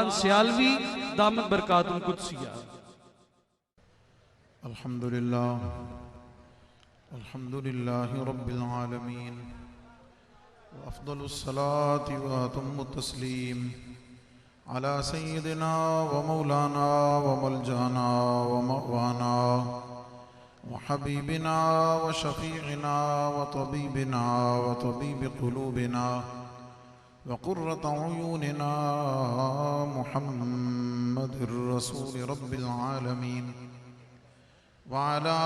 सियालवी दामद बरकातुल कुदसिया। अल्हम्दुलिल्लाह रब्बिल आलमीन व अफ़्ज़लुस सलाति व अतम्मुत तस्लीम अला सय्यिदिना व मौलाना व मलजाना व मअवाना व हबीबिना व शफ़ीइना व तबीबिना व तबीब क़ुलूबिना व क़ुर्रत अयूनिना मुहम्मदिर रसूल रब्बिल आलमीन व अला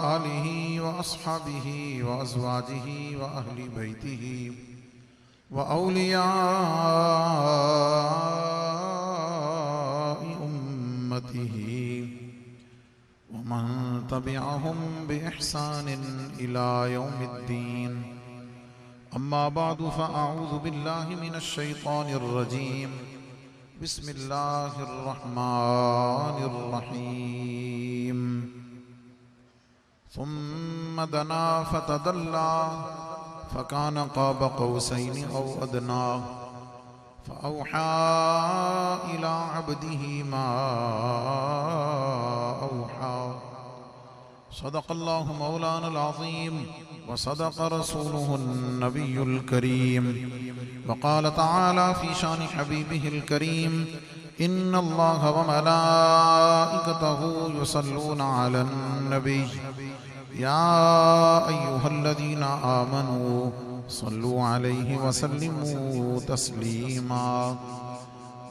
आलिहि व अस्हाबिहि व अज़वाजिहि व अहली बैतिहि व औलियाइ उम्मतिहि व मन तबिअहुम बिइहसानिन इला यौमिद्दीन। अम्मा बादु फ़अऊज़ु बिल्लाहि मिनश शैतानिर रजीम। बिस्मिल्लाहिर रहमानिर रहीम। सुम्मा दना फ़तदल्ला फ़कान क़ाब क़ौसैनि औ अदना फ़अौहा इला अब्दिहि मा औहा। सदक़ल्लाहु मौलानल अज़ीम व सदक़ रसूलुहुन नबियुल करीम। व क़ाल तआला फ़ी शानि हबीबिहिल करीम इन्नल्लाह व मलाइकतहु युसल्लूना अलन नबी या अय्युहल्लज़ीना आमनू सल्लू अलैहि व सल्लिमू तस्लीमा।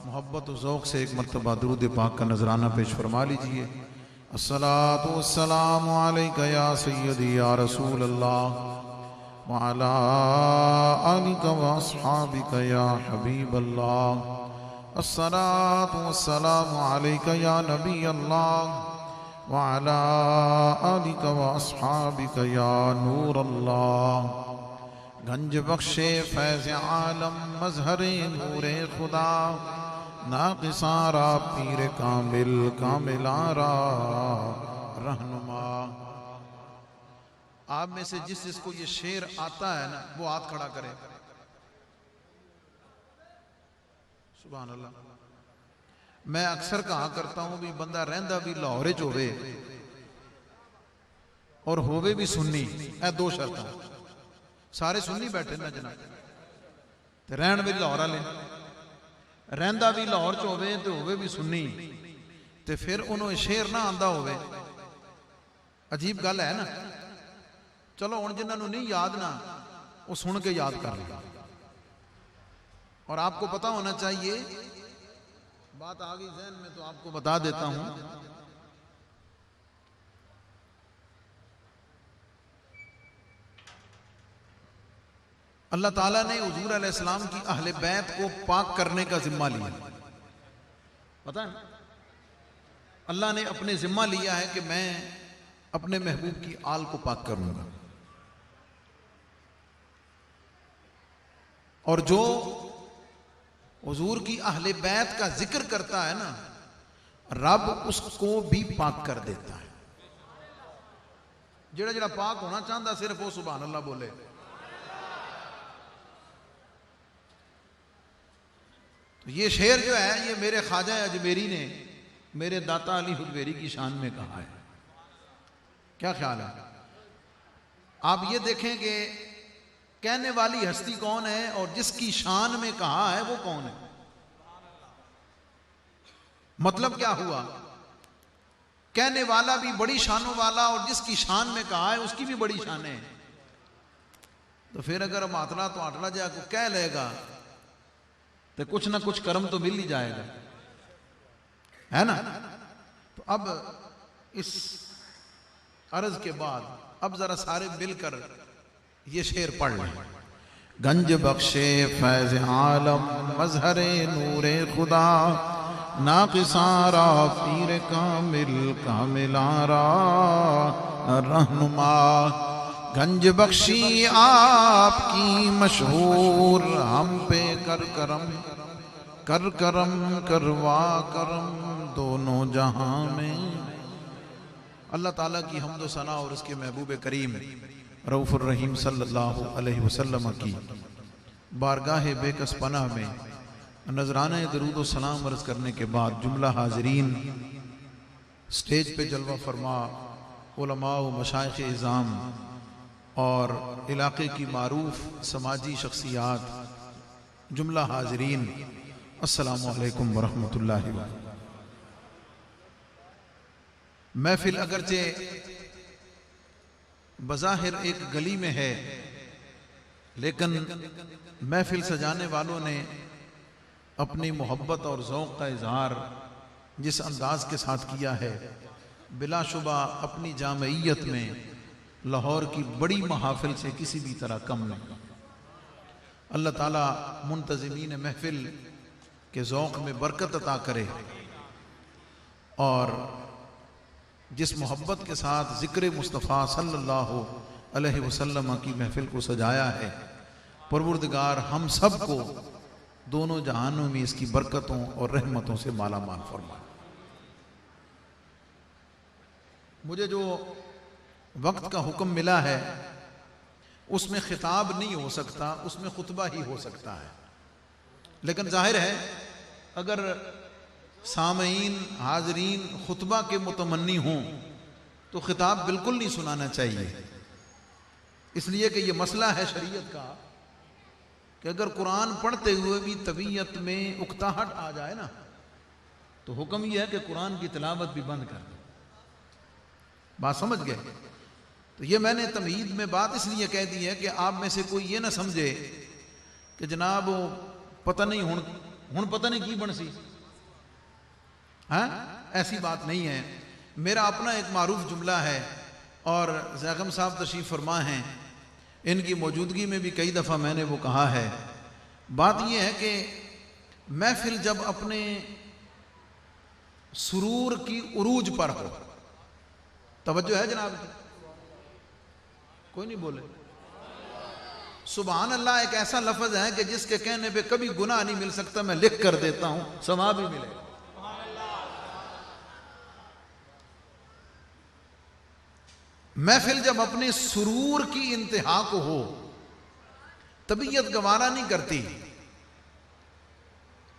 मोहब्बत व ज़ौक़ से एक मरतबा दुरूद पाक का नजराना पेश फरमा लीजिए। अस्सलातु वस्सलामु अलैका या सय्यदी या रसूल अल्लाह व अला आलिका व अस्हाबिका या हबीब अल्लाह। अस्सलातु वस्सलामु अलैका या नबी अल्लाह व अला आलिका व अस्हाबिका या नूर अल्लाह। गंज बख्शे फैज़ आलम मज़हरे नूरे खुदा नाक़िसारा पीर कामिल कामिलारा रहनुमा। आप में से जिस जिसको ये शेर आता है ना वो हाथ खड़ा करे। सुभान अल्लाह। मैं अक्सर कहा करता हूं भी बंदा रहंदा भी लाहौर च होवे और होवे भी सुन्नी, ए दो शर्तां। सारे सुन्नी बैठे ना जनाब ते रहन भी लाहौर वाले, रहंदा भी लाहौर च होवे ते होवे भी सुन्नी ते फिर उन्होंने शेर ना आंदा होवे। अजीब गल है ना। चलो हुण जिन्हां नूं नहीं याद ना वो सुन के याद कर ले। और आपको पता होना चाहिए, बात आ गई ज़हन में तो आपको बता देता हूं। अल्लाह ताला ने हुजूर अलैहिस्सलाम की अहले बैत को पाक करने का जिम्मा लिया। पता है अल्लाह ने अपने जिम्मा लिया है कि मैं अपने महबूब की आल को पाक करूंगा। और जो हुजूर की अहले बैत का जिक्र करता है ना रब उसको भी पाक कर देता है। जेड़ा जेड़ा पाक होना चाहता सिर्फ वो सुभान अल्लाह बोले। तो ये शेर जो है ये मेरे ख्वाजा अजमेरी ने मेरे दाता अली हुजवेरी की शान में कहा है। क्या ख्याल है? आप ये देखें कि कहने वाली हस्ती कौन है और जिसकी शान में कहा है वो कौन है। मतलब क्या हुआ? कहने वाला भी बड़ी शानों वाला और जिसकी शान में कहा है उसकी भी बड़ी शान है। तो फिर अगर हम आतला तो आटला जाको कह लेगा तो कुछ ना कुछ कर्म तो मिल ही जाएगा, है ना। तो अब इस अर्ज के बाद अब जरा सारे मिलकर ये शेर पढ़ लें। गंज बख्शे फैज़ आलम मज़हरे नूरे खुदा नाक़िसारा पीर कामिल कामिलारा रहनुमा। गंज बख्शी आपकी मशहूर हम पे कर करम करवा करम दोनों जहां में। अल्लाह ताला की हम्द सना और उसके महबूब करीम रऊफ़ुर रहीम सल्लल्लाहु अलैहि वसल्लम की बारगाह बेकस पनाह में नजराना दरूद व सलाम अर्ज करने के बाद जुमला हाजरीन स्टेज पे जलवा फरमा उलमा व मशाइख इज़ाम और इलाके की मारूफ समाजी शख्सियात, जुमला हाजरीन अस्सलामु अलैकुम वरहमतुल्लाहि व महफिल अगरचे बज़ाहिर एक गली में है, लेकिन महफिल सजाने वालों ने अपनी मोहब्बत और ज़ौक़ का इजहार जिस अंदाज के साथ किया है, बिलाशुबा अपनी जामइयत में लाहौर की बड़ी महाफिल से किसी भी तरह कम नहीं। अल्लाह ताला मुंतज़िमीन महफिल के ज़ौक़ में बरकत अता करे और जिस मोहब्बत के साथ ज़िक्र मुस्तफ़ा सल्लल्लाहु अलैहि वसल्लम की महफिल को सजाया है, परवरदिगार हम सब को दोनों जहानों में इसकी बरकतों और रहमतों से माला माल फरमाए। मुझे जो वक्त का हुक्म मिला है उसमें खिताब नहीं हो सकता, उसमें खुतबा ही हो सकता है। लेकिन जाहिर है अगर सामईन हाजरीन खुतबा के मुतमन्नी हों तो खिताब बिल्कुल नहीं सुनाना चाहिए, इसलिए कि यह मसला है शरीयत का कि अगर कुरान पढ़ते हुए भी तबीयत में उकताहट आ जाए ना, तो हुक्म यह है कि कुरान की तिलावत भी बंद कर दो। बात समझ गए? तो ये मैंने तमहीद में बात इसलिए कह दी है कि आप में से कोई ये ना समझे कि जनाब पता नहीं हुण पता नहीं की बनसी, हाँ ऐसी बात नहीं है। मेरा अपना एक मारूफ जुमला है और ज़ैगम साहब तशरीफ़ फरमा हैं, इनकी मौजूदगी में भी कई दफ़ा मैंने वो कहा है। बात यह है कि महफिल जब अपने सुरूर की उरूज पर हो, तवज्जो है जनाब की? कोई नहीं बोले। सुभान अल्लाह एक ऐसा लफ्ज है कि जिसके कहने पे कभी गुनाह नहीं मिल सकता, मैं लिख कर देता हूं, सवाब भी मिलेगा। महफिल जब अपने सुरूर की इंतहा को हो, तबीयत गवारा नहीं करती,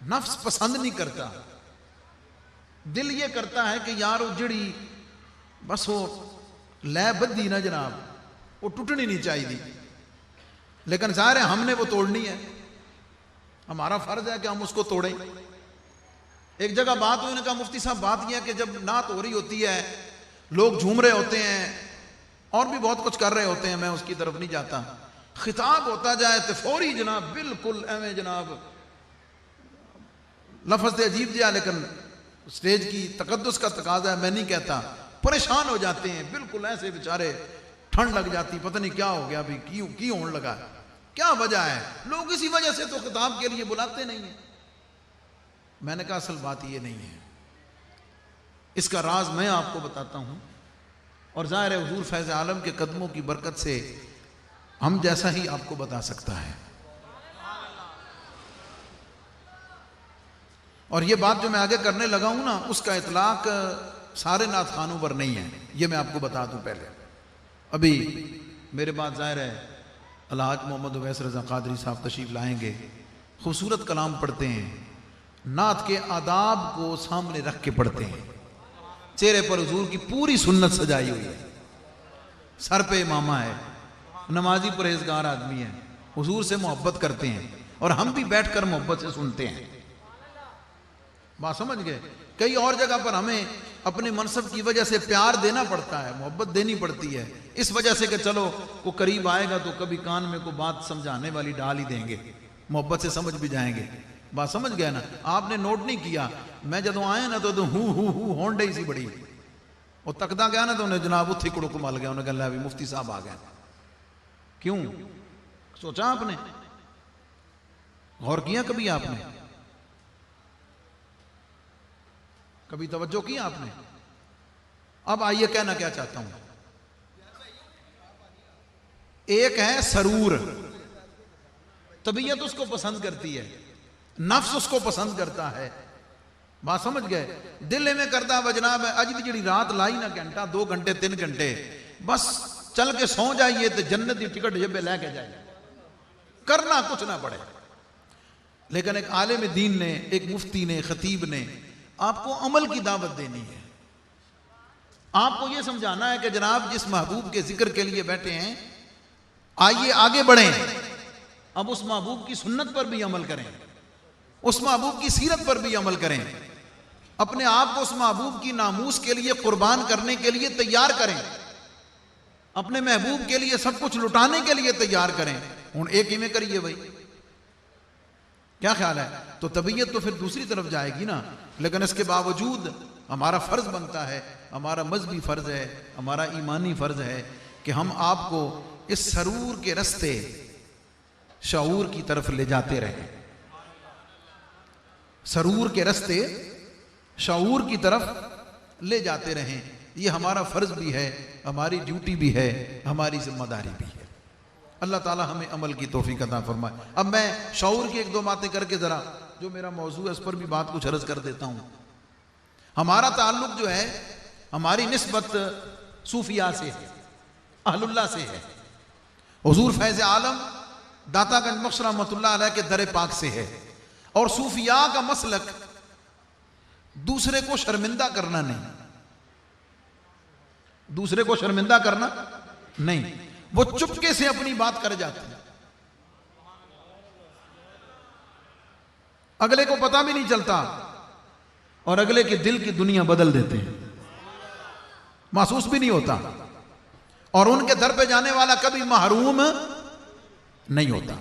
नफ्स पसंद नहीं करता, दिल ये करता है कि यार उजड़ी बस वो लय बद्दी ना जनाब, वो टूटनी नहीं चाहिए, लेकिन ज़ाहिर है हमने वो तोड़नी है, हमारा फर्ज है कि हम उसको तोड़ें। एक जगह बात हुई, उन्होंने कहा मुफ्ती साहब बात यह है कि जब नात हो रही होती है, लोग झूम रहे होते हैं और भी बहुत कुछ कर रहे होते हैं, मैं उसकी तरफ नहीं जाता, खिताब होता जाए तो फौरी जनाब बिल्कुल एवं जनाब लफ्ज़ अजीब दिया, लेकिन स्टेज की तकद्दुस का तकाजा है, मैं नहीं कहता, परेशान हो जाते हैं, बिल्कुल ऐसे बेचारे ठंड लग जाती, पता नहीं क्या हो गया, अभी क्यों होने लगा, क्या वजह है, लोग इसी वजह से तो खिताब के लिए बुलाते नहीं है। मैंने कहा असल बात ये नहीं है, इसका राज मैं आपको बताता हूं, और ज़ाहिर है हुजूर फैज़ आलम के कदमों की बरकत से हम जैसा ही आपको बता सकता है। और ये बात जो मैं आगे करने लगा हूं ना, उसका इतलाक सारे नात खानों पर नहीं है, ये मैं आपको बता दूं। पहले अभी मेरे बाद ज़ाहिर है अलहाज मोहम्मद उवैस रज़ा क़ादरी साहब तशरीफ़ लाएंगे, खूबसूरत कलाम पढ़ते हैं, नात के आदाब को सामने रख के पढ़ते हैं, चेहरे पर हुजूर की पूरी सुन्नत सजाई हुई है, सर पे इमामा है, नमाजी परहेजगार आदमी है, हुजूर से मोहब्बत करते हैं और हम भी बैठकर मोहब्बत से सुनते हैं। बात समझ गए? कई और जगह पर हमें अपने मनसब की वजह से प्यार देना पड़ता है, मोहब्बत देनी पड़ती है, इस वजह से कि चलो वो करीब आएगा तो कभी कान में को बात समझाने वाली डाल ही देंगे, मोहब्बत से समझ भी जाएंगे। बात समझ गया ना? आपने नोट नहीं किया, मैं जदों आया ना तो हूँ होन डई सी बड़ी, वो तकदा गया ना तो उन्हें जनाब उत्थे कुड़क मल गया, उन्हें कहला भी मुफ्ती साहब आ गए। क्यों सोचा आपने? गौर किया कभी आपने? कभी तवज्जो की आपने? अब आइए कहना क्या चाहता हूं। एक है सरूर, तबीयत उसको पसंद करती है, नफ्स उसको पसंद करता है, बात समझ गए? दिल में करता है जनाब अज की जी रात लाई ना घंटा 2 घंटे 3 घंटे बस चल के सौ जाइए तो जन्नत की टिकट जेबे लैके जाए, करना कुछ ना पड़े। लेकिन एक आलिम दीन ने, एक मुफ्ती ने, खतीब ने आपको अमल की दावत देनी है। आपको यह समझाना है कि जनाब जिस महबूब के जिक्र के लिए बैठे हैं, आइए आगे बढ़ें, अब उस महबूब की सुन्नत पर भी अमल करें, उस महबूब की सीरत पर भी अमल करें, अपने आप को उस महबूब की नामूस के लिए कुर्बान करने के लिए तैयार करें, अपने महबूब के लिए सब कुछ लुटाने के लिए तैयार करें। हूं एक ही में करिए भाई, क्या ख्याल है? तो तबीयत तो फिर दूसरी तरफ जाएगी ना। लेकिन इसके बावजूद हमारा फर्ज बनता है, हमारा मजहबी फर्ज है, हमारा ईमानी फर्ज है कि हम आपको इस सरूर के रास्ते शऊर की तरफ ले जाते रहें, सरूर के रास्ते शऊर की तरफ ले जाते रहें। ये हमारा फर्ज भी है, हमारी ड्यूटी भी है, हमारी जिम्मेदारी भी है। अल्लाह ताला हमें अमल की तौफीक अता फरमाए। अब मैं शऊर की एक दो बातें करके जरा जो मेरा मौजू है उस पर भी बात कुछ अर्ज कर देता हूं। हमारा ताल्लुक जो है, हमारी निस्बत सूफिया से है, अहलुल्लाह से है। हुजूर फैज़ आलम दातागंज बख्श रहमतुल्लाह अलैह के दर पाक से है। और सूफिया का मसलक दूसरे को शर्मिंदा करना नहीं, दूसरे को शर्मिंदा करना नहीं, वो चुपके से अपनी बात कर जाते हैं, अगले को पता भी नहीं चलता और अगले के दिल की दुनिया बदल देते हैं, महसूस भी नहीं होता। और उनके दर पे जाने वाला कभी महरूम नहीं होता।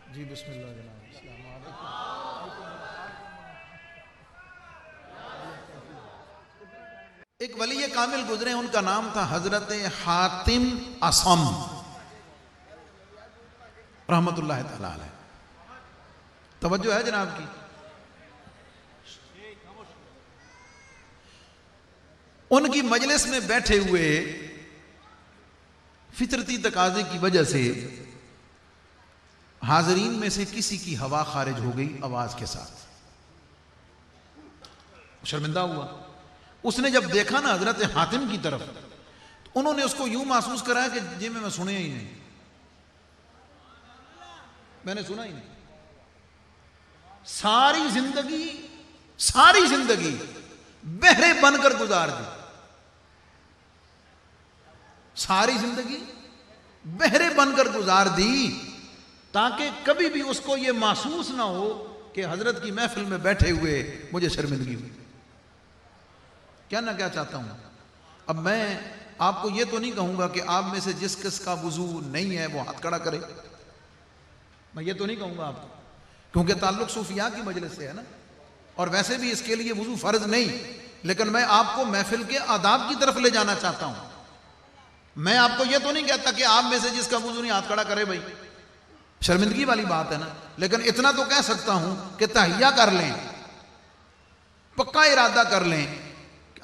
जी बिस्मिल्लाह जनाब। एक वली कामिल गुजरे, उनका नाम था हजरत हातिम असम रहमतुल्लाह तआला अलैह। तवज्जो है जनाब की। उनकी मजलिस में बैठे हुए फितरती तकाजे की वजह से हाजरीन में से किसी की हवा खारिज हो गई आवाज के साथ, शर्मिंदा हुआ। उसने जब देखा ना हजरत हातिम की तरफ, तो उन्होंने उसको यूं महसूस कराया कि जी मैं सुने ही नहीं, मैंने सुना ही नहीं। सारी जिंदगी बहरे बनकर गुजार दी, सारी जिंदगी बहरे बनकर गुजार दी, ताकि कभी भी उसको यह महसूस ना हो कि हजरत की महफिल में बैठे हुए मुझे शर्मिंदगी हुई। क्या ना क्या चाहता हूं। अब मैं आपको यह तो नहीं कहूंगा कि आप में से जिस किस का वुजू नहीं है वो हाथ खड़ा करे, मैं ये तो नहीं कहूंगा आपको, क्योंकि ताल्लुक सूफिया की मजलिस से है ना, और वैसे भी इसके लिए वुजू फर्ज नहीं। लेकिन मैं आपको महफिल के आदाब की तरफ ले जाना चाहता हूं। मैं आपको यह तो नहीं कहता कि आप में से जिसका वुजू नहीं हाथ खड़ा करे, भाई शर्मिंदगी वाली बात है ना। लेकिन इतना तो कह सकता हूं कि तहिया कर लें, पक्का इरादा कर लें,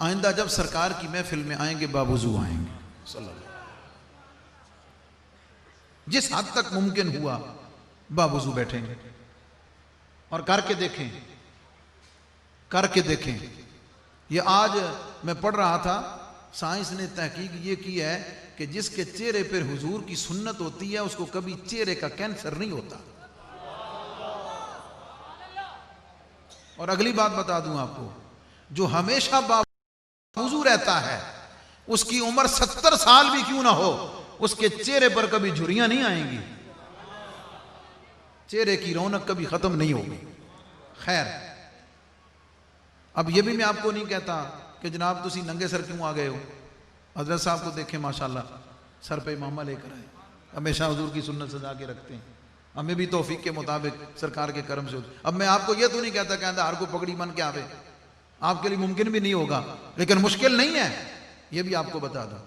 आइंदा जब सरकार की महफिल में आएंगे बावुजू आएंगे, जिस हद तक मुमकिन हुआ बावुजू बैठेंगे और करके देखें, करके देखें। ये आज मैं पढ़ रहा था, साइंस ने तहकीक ये की है कि जिसके चेहरे पर हुजूर की सुन्नत होती है उसको कभी चेहरे का कैंसर नहीं होता। और अगली बात बता दूं आपको, जो हमेशा बावुजू रहता है उसकी उम्र 70 साल भी क्यों ना हो, उसके चेहरे पर कभी झुर्रियां नहीं आएंगी, चेहरे की रौनक कभी खत्म नहीं होगी। खैर, अब यह भी मैं आपको नहीं कहता कि जनाब तुसी नंगे सर क्यों आ गए हो। हजरत साहब को देखें माशाल्लाह, सर पे इमामा लेकर आए, हमेशा हुजूर की सुन्नत सजा के रखते हैं, हमें भी तौफीक के मुताबिक सरकार के करम से। अब मैं आपको यह तो नहीं कहता कि हर को पगड़ी बन के आवे, आपके लिए मुमकिन भी नहीं होगा, लेकिन मुश्किल नहीं है, यह भी आपको बता दो।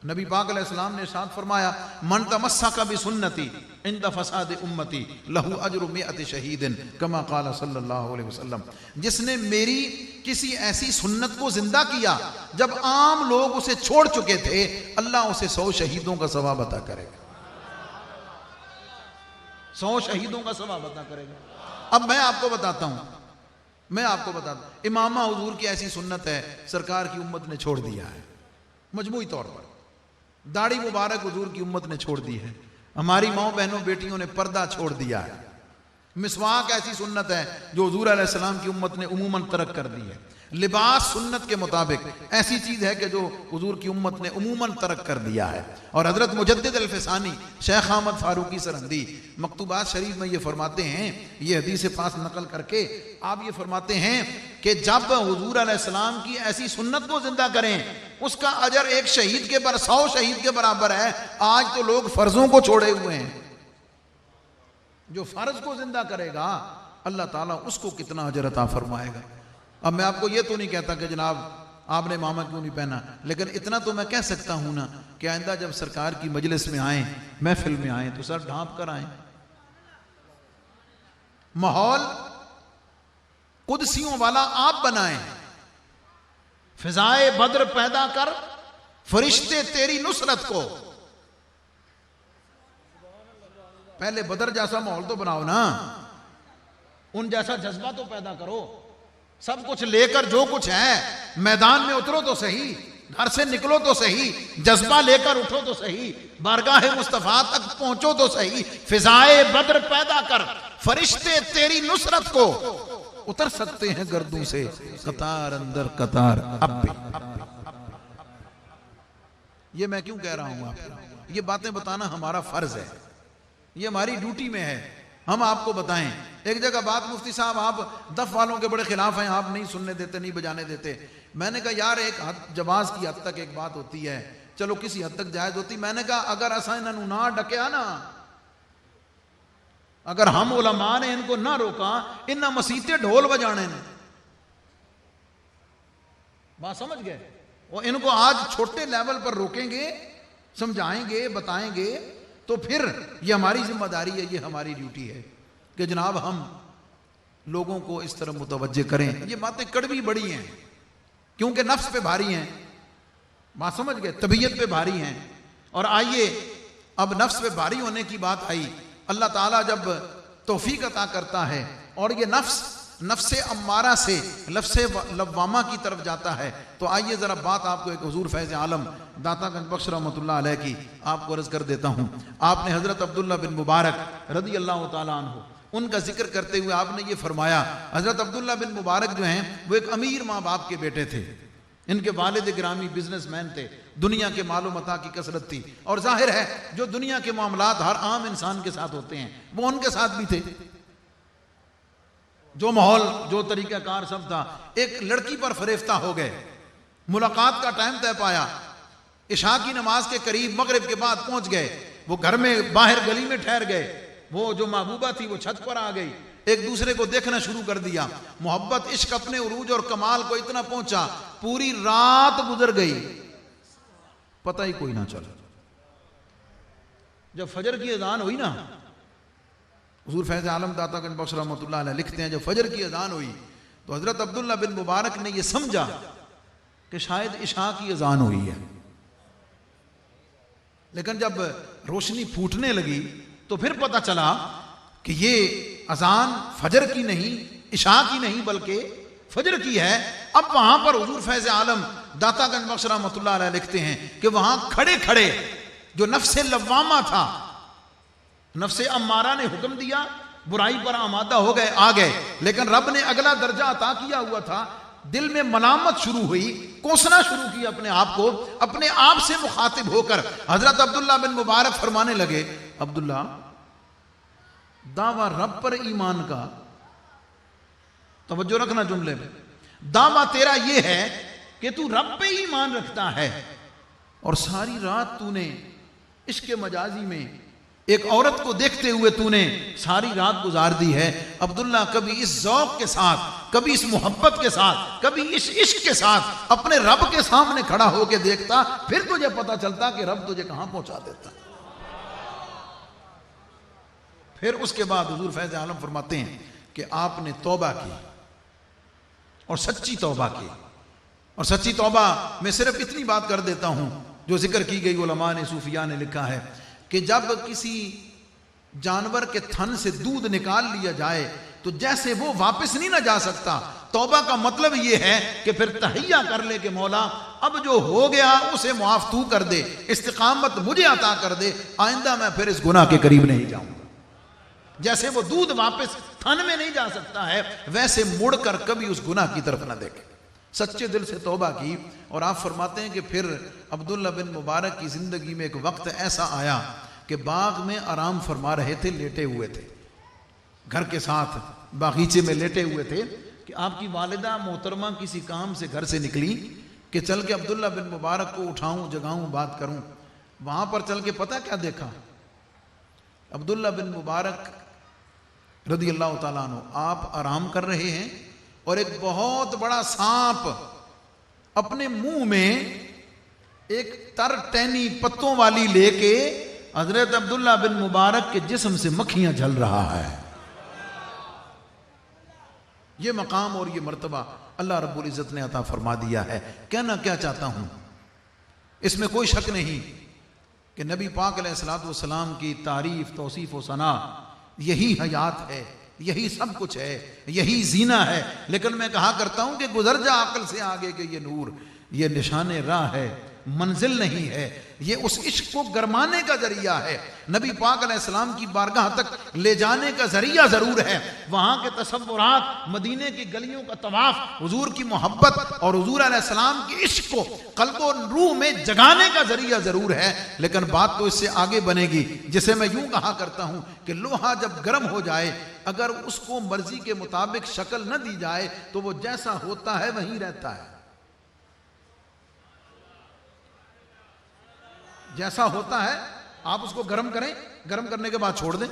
नबी पाक अलैहिस्सलाम ने इरशाद फरमाया, मन तमस्सका बिसुन्नती इंद फसाद उम्मती लहू अजरु मिअति शहीदिन कमा क़ाल सल्लल्लाहु अलैहि वसल्लम। जिसने मेरी किसी ऐसी सुन्नत को जिंदा किया जब आम लोग उसे छोड़ चुके थे, अल्लाह उसे 100 शहीदों का सवाब अता करेगा, 100 शहीदों का सवाब अता करेगा। अब मैं आपको बताता हूं, इमामा हुजूर की ऐसी सुन्नत है, सरकार की उम्मत ने छोड़ दिया है, मजमूई तौर पर दाढ़ी मुबारक हुजूर की उम्मत ने छोड़ दी है। हमारी माओ बहनों बेटियों ने पर्दा छोड़ दिया है। मिसवाक ऐसी सुन्नत है जो हुजूर अलैहिस्सलाम की उम्मत ने उमूमन तरक कर दी है। लिबास सुन्नत के मुताबिक ऐसी चीज है कि जो हुजूर की उम्मत ने उमूमन तरक कर दिया है। और हजरत मुजद्दिद अल-फिसानी शेख अहमद फारूकी सरहंदी मकतूबात शरीफ में ये फरमाते हैं, ये हदीस से पास नकल करके आप ये फरमाते हैं कि जब हुजूर अलैहिस्सलाम की ऐसी सुन्नत को जिंदा करें उसका अजर एक शहीद के 100 शहीद के बराबर है। आज तो लोग फर्जों को छोड़े हुए हैं। जो फर्ज को जिंदा करेगा अल्लाह ताला उसको कितना अजर अता फरमाएगा। अब मैं आपको ये तो नहीं कहता कि जनाब आपने मामा क्यों नहीं पहना, लेकिन इतना तो मैं कह सकता हूं ना कि आइंदा जब सरकार की मजलिस में आए, महफिल में आए, तो सर ढांप कर आए। माहौल कुदसियों वाला आप बनाएं, फिजाए बद्र पैदा कर फरिश्ते तेरी नुसरत को। पहले बदर जैसा माहौल तो बनाओ ना, उन जैसा जज्बा तो पैदा करो। सब कुछ लेकर जो कुछ है मैदान में उतरो तो सही, घर से निकलो तो सही, जज्बा लेकर उठो तो सही, बारगाह मुस्तफा तक पहुंचो तो सही। फिजाए बद्र पैदा कर फरिश्ते तेरी नुसरत को। उतर सकते हैं गर्दों से कतार अंदर कतार अब भी। ये मैं क्यों कह रहा हूं आपको, ये बातें बताना हमारा फर्ज है, ये हमारी ड्यूटी में है, हम आपको बताएं। एक जगह बात मुफ्ती साहब आप दफ वालों के बड़े खिलाफ हैं, आप नहीं सुनने देते, नहीं बजाने देते। मैंने कहा यार एक हद जवाज की हद तक एक बात होती है, चलो किसी हद तक जायज होती। मैंने कहा अगर असा इन्होंने ना डकया ना, अगर हम उलमा ने इनको ना रोका, इन्ना मसीते ढोल बजाने ने। बात समझ गए? वो इनको आज छोटे लेवल पर रोकेंगे, समझाएंगे, बताएंगे, तो फिर ये हमारी जिम्मेदारी है, ये हमारी ड्यूटी है कि जनाब हम लोगों को इस तरह मुतवज्जे करें। ये बातें कड़वी बड़ी हैं क्योंकि नफ्स पे भारी हैं। बात समझ गए? तबीयत पे भारी हैं। और आइए अब नफ्स पे भारी होने की बात आई, अल्लाह ताला जब तौफीक अता करता है और ये नफ्से अम्मारा से लफ्से लव्वामा की तरफ जाता है, तो आइए जरा बात आपको एक हुजूर फैज़ आलम दातागंज बख्श रहमतुल्लाह अलैह की आपको अर्ज कर देता हूं। आपने हजरत अब्दुल्ला बिन मुबारक रदी अल्लाह ताला अन्हु उनका जिक्र करते हुए आपने ये फरमाया, हजरत अब्दुल्ला बिन मुबारक जो हैं वो एक अमीर माँ बाप के बेटे थे। इनके वालिद गिरामी बिजनेसमैन थे, दुनिया के मालो मता की कसरत थी, और जाहिर है जो दुनिया के मामलात हर आम इंसान के साथ होते हैं वो उनके साथ भी थे। जो माहौल, जो तरीकाकार सब था। एक लड़की पर फरेफ्ता हो गए, मुलाकात का टाइम तय पाया, इशा की नमाज के करीब मगरिब के बाद पहुंच गए। वो घर में बाहर गली में ठहर गए, वो जो महबूबा थी वो छत पर आ गई, एक दूसरे को देखना शुरू कर दिया। मोहब्बत इश्क अपने उरूज और कमाल को इतना पहुंचा, पूरी रात गुजर गई, पता ही कोई ना चला। जब फजर की अजान हुई ना, हुजूर फैज़ आलम दातागंज बख्श रहमतुल्लाह अलैह लिखते हैं, जब फजर की अजान हुई तो हजरत अब्दुल्ला बिन मुबारक ने यह समझा कि शायद इशा की अजान हुई है। लेकिन जब रोशनी फूटने लगी तो फिर पता चला कि ये अजान फजर की नहीं, इशा की नहीं, बल्कि फजर की है। अब वहां पर हुजूर फैज़ आलम दातागंज बख्श रहमतुल्लाह अलैह लिखते हैं कि वहां खड़े खड़े जो नफ्से लव्वामा था, नफ्से अम्मारा ने हुक्म दिया, बुराई पर आमादा हो गए, आ गए, लेकिन रब ने अगला दर्जा अता किया हुआ था। दिल में मलामत शुरू हुई, कोसना शुरू किया अपने आप को, अपने आप से मुखातिब होकर हजरत अब्दुल्ला बिन मुबारक फरमाने लगे, अब्दुल्ला दावा रब पर ईमान का, तवज्जो रखना जुमले में, दावा तेरा यह है कि तू रब पे ईमान रखता है और सारी रात तूने इश्क मजाजी में एक औरत को देखते हुए तूने सारी रात गुजार दी है। अब्दुल्ला कभी इस ज़ौक़ के साथ, कभी इस मोहब्बत के साथ, कभी इस इश्क के साथ अपने रब के सामने खड़ा होकर देखता, फिर तुझे पता चलता कि रब तुझे कहां पहुंचा देता। फिर उसके बाद हुजूर फैज़ आलम फरमाते हैं कि आपने तौबा की और सच्ची तौबा की। और सच्ची तौबा मैं सिर्फ इतनी बात कर देता हूं जो जिक्र की गई उलमा ने, सूफिया ने लिखा है कि जब किसी जानवर के थन से दूध निकाल लिया जाए तो जैसे वो वापस नहीं ना जा सकता, तौबा का मतलब ये है कि फिर तहैया कर ले कि मौला अब जो हो गया उसे मुआफ तू कर दे, इस्तिकामत मुझे अता कर दे, आइंदा मैं फिर इस गुनाह के करीब नहीं जाऊंगा। जैसे वो दूध वापस थन में नहीं जा सकता है, वैसे मुड़कर कभी उस गुनाह की तरफ ना देखे। सच्चे दिल से तौबा की। और आप फरमाते हैं कि फिर अब्दुल्ला बिन मुबारक की जिंदगी में एक वक्त ऐसा आया कि बाग में आराम फरमा रहे थे, लेटे हुए थे, घर के साथ बागीचे में लेटे हुए थे कि आपकी वालिदा मोहतरमा किसी काम से घर से निकली कि चल के अब्दुल्ला बिन मुबारक को उठाऊं, जगाऊं, बात करूं। वहां पर चल के पता क्या देखा, अब्दुल्ला बिन मुबारक रदी अल्लाह ताला अन्हु आप आराम कर रहे हैं और एक बहुत बड़ा सांप अपने मुंह में एक तर टहनी पत्तों वाली लेके हजरत अब्दुल्ला बिन मुबारक के जिस्म से मक्खियां झल रहा है। ये मकाम और ये मर्तबा अल्लाह रब्बुल इज़्ज़त ने अता फरमा दिया है। कहना क्या चाहता हूं, इसमें कोई शक नहीं कि नबी पाक अलैहिस्सलातु वस्सलाम की तारीफ, तौसीफ व सना यही हयात है, यही सब कुछ है, यही जीना है। लेकिन मैं कहा करता हूं कि गुजर जा अकल से आगे के ये नूर, ये निशाने राह है, मंजिल नहीं है, ये उस इश्क को गरमाने का जरिया है, नबी पाक अलैहिस्सलाम की बारगाह तक ले जाने का जरिया जरूर है। वहां के तसव्वुरात, मदीने की गलियों का तवाफ, हुजूर की मोहब्बत और हुजूर अलैहिस्सलाम के इश्क को कल्बो रूह में जगाने का जरिया जरूर है। लेकिन बात तो इससे आगे बनेगी, जिसे मैं यूं कहा करता हूं कि लोहा जब गर्म हो जाए, अगर उसको मर्जी के मुताबिक शक्ल न दी जाए तो वो जैसा होता है वहीं रहता है, जैसा होता है। आप उसको गर्म करें, गर्म करने के बाद छोड़ दें,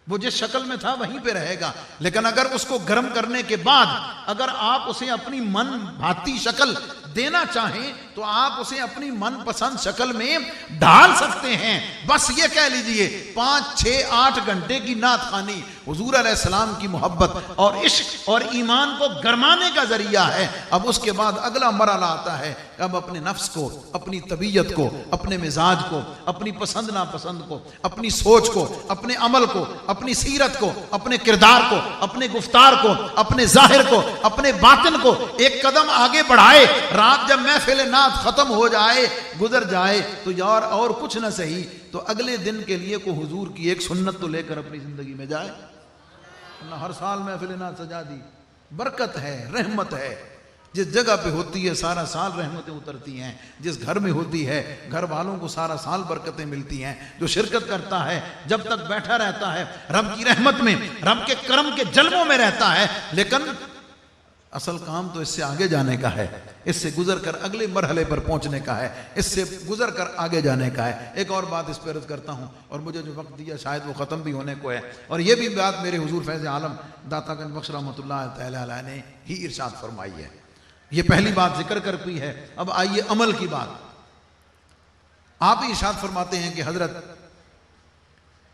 वो जिस शक्ल में था वहीं पे रहेगा। लेकिन अगर उसको गर्म करने के बाद अगर आप उसे अपनी मन भाती शक्ल देना चाहें तो आप उसे अपनी मनपसंद शक्ल में ढाल सकते हैं। बस ये कह लीजिए 5, 6, 8 घंटे की नात खानी हुजूर अलैहिस्सलाम की मोहब्बत और इश्क और ईमान को गरमाने का जरिया है। अब उसके बाद अगला मरहला आता है, अब अपने नफ्स को, अपनी तबीयत को, अपने मिजाज को, अपनी पसंद नापसंद को, अपनी सोच को, अपने अमल को, अपनी सीरत को, अपने किरदार को, अपने गुफ्तार को, अपने जाहिर को, अपने बातिन को एक कदम आगे बढ़ाए। रात जब महफिल नात खत्म हो जाए, गुजर जाए तो यार और कुछ ना सही तो अगले दिन के लिए को हुजूर की एक सुन्नत तो लेकर अपनी जिंदगी में जाए ना। हर साल महफिल नात सजा दी, बरकत है, रहमत है। जिस जगह पे होती है सारा साल रहमतें उतरती हैं, जिस घर में होती है घर वालों को सारा साल बरकतें मिलती हैं। जो शिरकत करता है जब तक बैठा रहता है रब की रहमत में, रब के करम के जलवों में रहता है। लेकिन असल काम तो इससे आगे जाने का है, इससे गुजर कर अगले मरहले पर पहुंचने का है, इससे गुजर कर आगे जाने का है। एक और बात इस पर अर्ज करता हूं और मुझे जो वक्त दिया शायद वो ख़त्म भी होने को है, और ये भी बात मेरे हुजूर फैज़ आलम दातागंज बख्श रहमतुल्लाह तआला अलैह ने ही इरशाद फरमाई है। ये पहली बात जिक्र कर पी है। अब आइए अमल की बात। आप ही इरशाद फरमाते हैं कि हजरत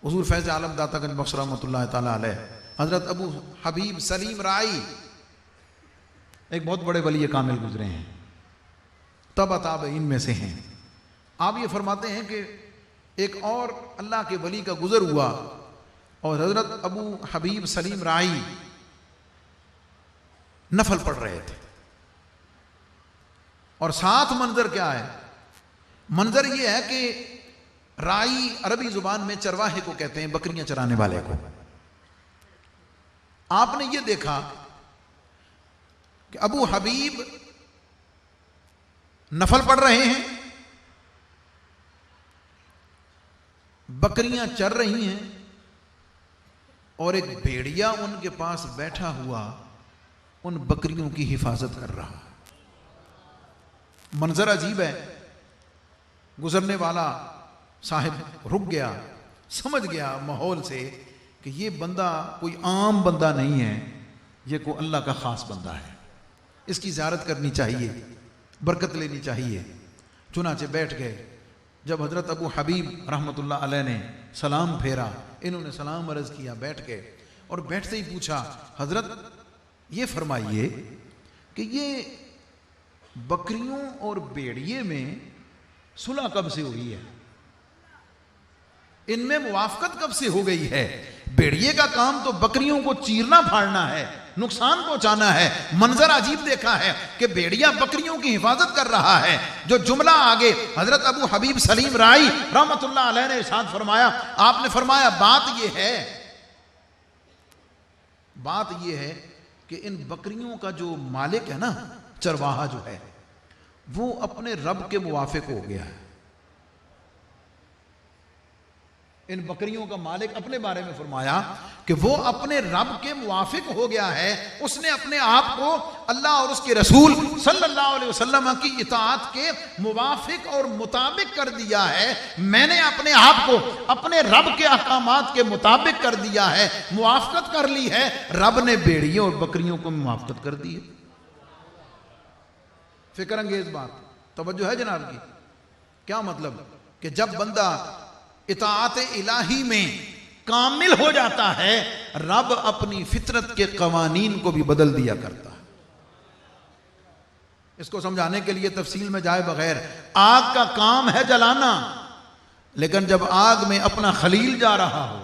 हुजूर फैज़ आलम दातागंज बख्श रहमतुल्लाह तआला अलैह हजरत अबू हबीब सलीम राई एक बहुत बड़े वली कामिल गुजरे हैं, तब ताब इनमें से हैं। आप ये फरमाते हैं कि एक और अल्लाह के वली का गुजर हुआ और हजरत अबू हबीब सलीम राई नफल पढ़ रहे थे और साथ मंजर क्या है, मंजर ये है कि राई अरबी जुबान में चरवाहे को कहते हैं, बकरियां चराने वाले को। आपने ये देखा कि अबू हबीब नफल पढ़ रहे हैं, बकरियां चर रही हैं और एक भेड़िया उनके पास बैठा हुआ उन बकरियों की हिफाजत कर रहा है। मंजर अजीब है। गुजरने वाला साहिब रुक गया, समझ गया माहौल से कि ये बंदा कोई आम बंदा नहीं है, ये कोई अल्लाह का खास बंदा है, इसकी ज़ियारत करनी चाहिए, बरकत लेनी चाहिए। चुनाचे बैठ गए। जब हजरत अबू हबीब रहमतुल्लाह अलैह ने सलाम फेरा, इन्होंने सलाम अर्ज किया, बैठ गए और बैठते ही पूछा, हजरत ये फरमाइए कि ये बकरियों और भेड़िए में सुलह कब से हुई है, इनमें मुवाफकत कब से हो गई है? भेड़िए का काम तो बकरियों को चीरना फाड़ना है, नुकसान पहुंचाना है। मंजर अजीब देखा है कि भेड़िया बकरियों की हिफाजत कर रहा है। जो जुमला आगे हजरत अबू हबीब सलीम राई रहमतुल्लाह अलैह ने इरशाद फरमाया, आपने फरमाया बात यह है कि इन बकरियों का जो मालिक है ना, चरवाहा जो है, वो अपने रब के मुवाफिक हो गया है। इन बकरियों का मालिक अपने बारे में फरमाया कि वो अपने रब के मुवाफिक हो गया है। उसने अपने आप को अल्लाह और उसके रसूल सल्लल्लाहु अलैहि वसल्लम की इताअत के मुवाफिक और मुताबिक कर दिया है। मैंने अपने आप को अपने रब के अहकामात के मुताबिक कर दिया है, मुआफकत कर ली है। रब ने भेड़ियों और बकरियों को मुआफकत कर दी है। फिक्र अंगेज बात, तवज्जो है जनाब की? क्या मतलब कि जब बंदा इताअत इलाही में कामिल हो जाता है, रब अपनी फितरत के कवानीन को भी बदल दिया करता है। इसको समझाने के लिए तफसील में जाए बगैर, आग का काम है जलाना, लेकिन जब आग में अपना खलील जा रहा हो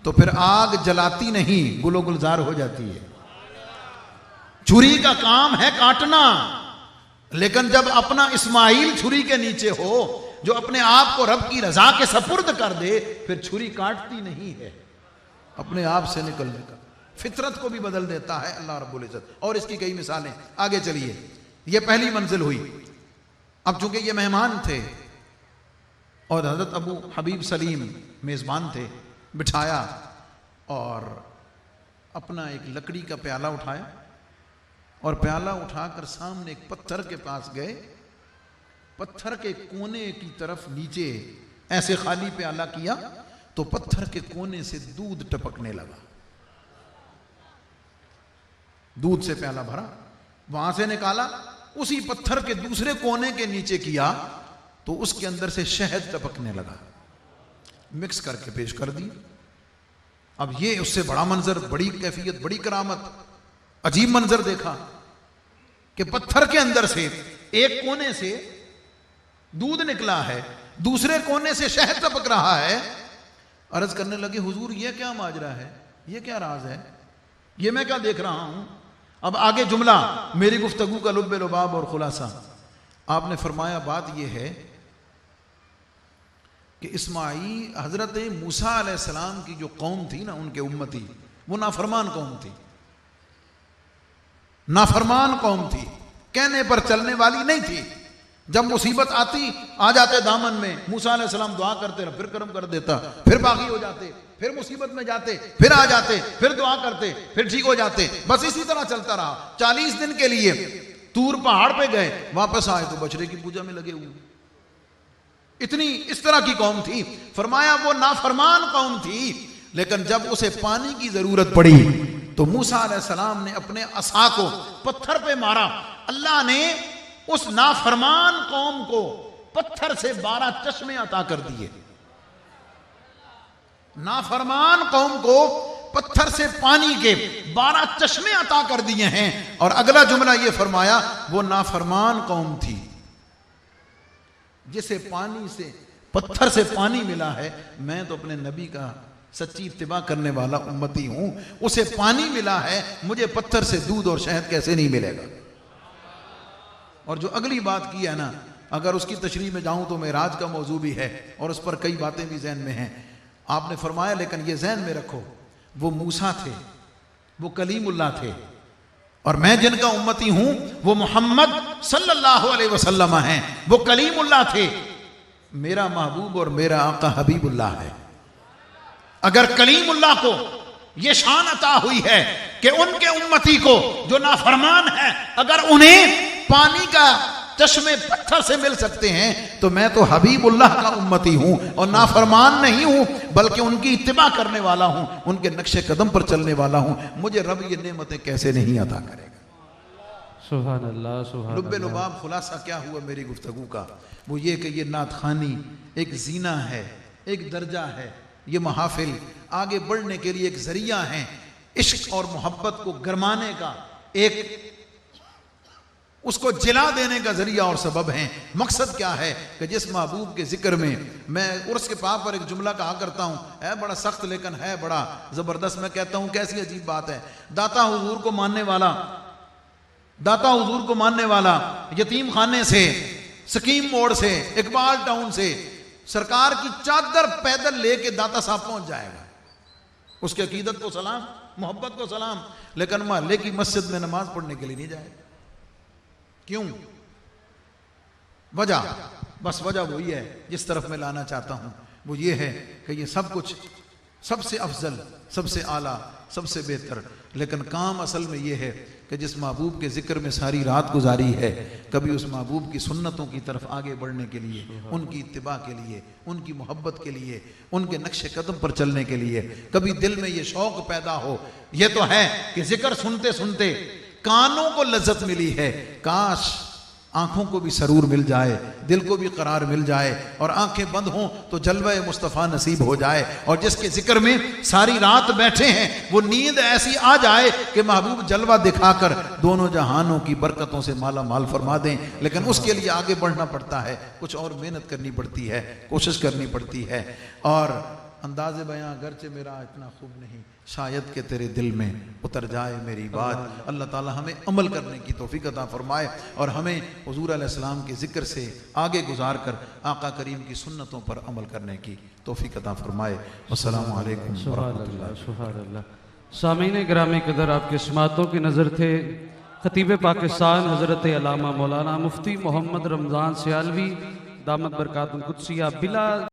तो फिर आग जलाती नहीं, गुलो गुलजार हो जाती है। छुरी का काम है काटना, लेकिन जब अपना इस्माइल छुरी के नीचे हो, जो अपने आप को रब की रजा के सपुर्द कर दे, फिर छुरी काटती नहीं है, अपने आप से निकलने का फितरत को भी बदल देता है अल्लाह रब्बुल इज्जत। और इसकी कई मिसालें। आगे चलिए, ये पहली मंजिल हुई। अब चूंकि ये मेहमान थे और हजरत अबू हबीब सलीम मेजबान थे, बिठाया और अपना एक लकड़ी का प्याला उठाया और प्याला उठाकर सामने एक पत्थर के पास गए। पत्थर के कोने की तरफ नीचे ऐसे खाली प्याला किया तो पत्थर के कोने से दूध टपकने लगा। दूध से प्याला भरा, वहां से निकाला, उसी पत्थर के दूसरे कोने के नीचे किया तो उसके अंदर से शहद टपकने लगा। मिक्स करके पेश कर दी। अब ये उससे बड़ा मंजर, बड़ी कैफियत, बड़ी करामत, अजीब मंजर देखा कि पत्थर के अंदर से एक कोने से दूध निकला है, दूसरे कोने से शहद टपक रहा है। अर्ज करने लगे, हुजूर ये क्या माजरा है, ये क्या राज है, ये मैं क्या देख रहा हूं? अब आगे जुमला मेरी गुफ्तगू का लुब्बे लुबाब और खुलासा। आपने फरमाया बात यह है कि इस्माईल हजरत मूसा अलैहिस्सलाम की जो कौम थी ना, उनके उम्मती, वो नाफरमान कौम थी, नाफरमान कौम थी, कहने पर चलने वाली नहीं थी। जब मुसीबत आती आ जाते दामन में, मूसा अलैहिस्सलाम दुआ करते रहे, फिर कर्म कर देता, फिर बागी हो जाते, फिर मुसीबत में जाते, फिर आ जाते, फिर दुआ करते, फिर ठीक हो जाते। बस इसी तरह चलता रहा। 40 दिन के लिए तूर पहाड़ पे गए, वापस आए तो बछड़े की पूजा में लगे हुए। इतनी इस तरह की कौम थी। फरमाया वो नाफरमान कौम थी, लेकिन जब उसे पानी की जरूरत पड़ी तो मूसा अलैहिस्सलाम ने अपने असा को पत्थर पे मारा। अल्लाह ने उस नाफरमान कौम को पत्थर से 12 चश्मे अता कर दिए। नाफरमान कौम को पत्थर से पानी के 12 चश्मे अता कर दिए हैं। और अगला जुमला यह फरमाया, वो नाफरमान कौम थी जिसे पानी से, पत्थर से पानी मिला है। मैं तो अपने नबी का सच्ची इत्तिबा करने वाला उम्मती हूं, उसे पानी मिला है, मुझे पत्थर से दूध और शहद कैसे नहीं मिलेगा? और जो अगली बात की है ना, अगर उसकी तशरीह में जाऊं तो मेराज का मौजू भी है और उस पर कई बातें भी जहन में हैं। आपने फरमाया, लेकिन ये जहन में रखो, वो मूसा थे, वो कलीमुल्लाह थे, और मैं जिनका उम्मती हूं वो मोहम्मद सल्लल्लाहु अलैहि वसल्लम हैं। वो कलीमुल्लाह थे, मेरा महबूब और मेरा आका हबीबुल्लाह है। अगर कलीमुल्लाह को यह शान अता हुई है कि उनके उम्मती को जो नाफरमान है, अगर उन्हें पानी का चश्मे पत्थर से मिल सकते हैं, तो मैं तो हबीबुल्लाह का उम्मती हूं और नाफरमान नहीं हूं, बल्कि उनकी इत्तिबा करने वाला हूं, उनके नक्शे कदम पर चलने वाला हूं। मुझे रब ये नेमतें कैसे नहीं अता करेगा? सुभान अल्लाह, सुभान अल्लाह। लुब्बे लुबाब खुलासा क्या हुआ मेरी गुफ्तगू का? वो ये कि ये नात खानी एक जीना है, एक दर्जा है। ये महाफिल आगे बढ़ने के लिए एक जरिया है, इश्क और मोहब्बत को गरमाने का एक उसको जिला देने का जरिया और सबब हैं। मकसद क्या है कि जिस महबूब के जिक्र में, मैं उर्स के पाप पर एक जुमला कहा करता हूँ, है बड़ा सख्त लेकिन है बड़ा ज़बरदस्त। मैं कहता हूँ कैसी अजीब बात है, दाता हुजूर को मानने वाला, दाता हुजूर को मानने वाला यतीम खाने से, स्कीम मोड़ से, इकबाल टाउन से सरकार की चादर पैदल लेके दाता साहब पहुंच जाएगा। उसके अकीदत को सलाम, मोहब्बत को सलाम, लेकिन मोहल्ले की मस्जिद में नमाज पढ़ने के लिए नहीं जाएगा। क्यों? वजह, बस वजह वही है जिस तरफ मैं लाना चाहता हूं, वो ये है कि ये सब कुछ सबसे अफजल, सबसे आला, सबसे बेहतर, लेकिन काम असल में ये है कि जिस महबूब के जिक्र में सारी रात गुजारी है, कभी उस महबूब की सुन्नतों की तरफ आगे बढ़ने के लिए, उनकी इत्तिबा के लिए, उनकी मोहब्बत के लिए, उनके नक्शे कदम पर चलने के लिए कभी दिल में ये शौक पैदा हो। ये तो है कि जिक्र सुनते सुनते कानों को लज्जत मिली है, काश आंखों को भी सरूर मिल जाए, दिल को भी करार मिल जाए, और आंखें बंद हों तो जलवे मुस्तफ़ा नसीब हो जाए। और जिसके जिक्र में सारी रात बैठे हैं, वो नींद ऐसी आ जाए कि महबूब जलवा दिखाकर दोनों जहानों की बरकतों से माला माल फरमा दें। लेकिन उसके लिए आगे बढ़ना पड़ता है, कुछ और मेहनत करनी पड़ती है, कोशिश करनी पड़ती है। और अंदाज़े बयां अगरचे मेरा इतना खूब नहीं, शायद कि तेरे दिल में उतर जाए मेरी बात। अल्लाह ताला हमें अमल करने की तौफीक अता फरमाए और हमें हुजूर अलैहिस्सलाम के ज़िक्र से आगे गुजार कर आका करीम की सुन्नतों पर अमल करने की तौफीक अता फरमाए। अस्सलामु अलैकुम व रहमतुल्लाह। सुभान अल्लाह। सामीन गिरामी कदर, आपके समातों की नज़र थे खतीब पाकिस्तान हज़रत अल्लामा मौलाना मुफ्ती मोहम्मद रमज़ान सियालवी दामत बरकातुल कुद्सिया बिला